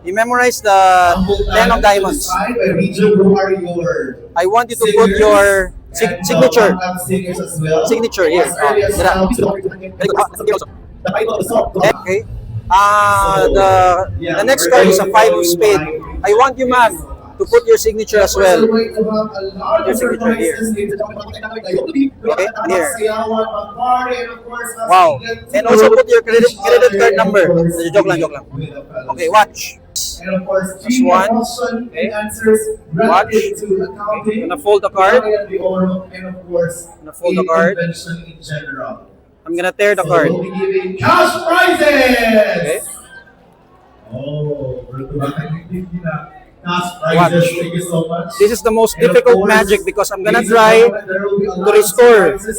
You memorize the 10 of diamonds. I want you to put your signature. Signature here. Okay. The next card is a 5 of spade. I want you, ma'am, to put your signature as well. Your signature here. Okay, here. Wow. And also put your credit card number. Joke lang. Okay, watch. Just one. Okay. Watch. Okay. I'm gonna fold the card. I'm gonna tear the card. Cash prizes! Okay. Oh, cash prizes. Thank you so much. This is the most difficult magic because I'm gonna try to restore the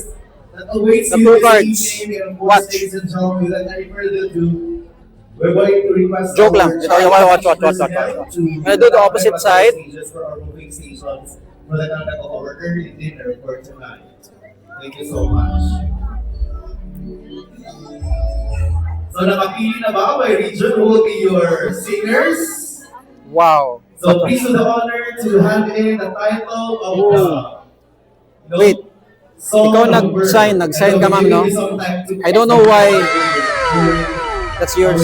2 cards. Watch. We're going to request Joke lang. Watch. I'm gonna do the opposite side. For the conduct of our early dinner for tonight. Thank you so much. So nakapili na ba by region who will be your singers? Wow. So please do the honor to hand in the title of the Wait. Ikaw nag-sign ka, ma'am, no? I don't know why. That's yours.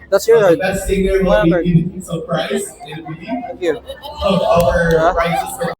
That's your best singer will be giving some prize. Thank you. Of our prizes.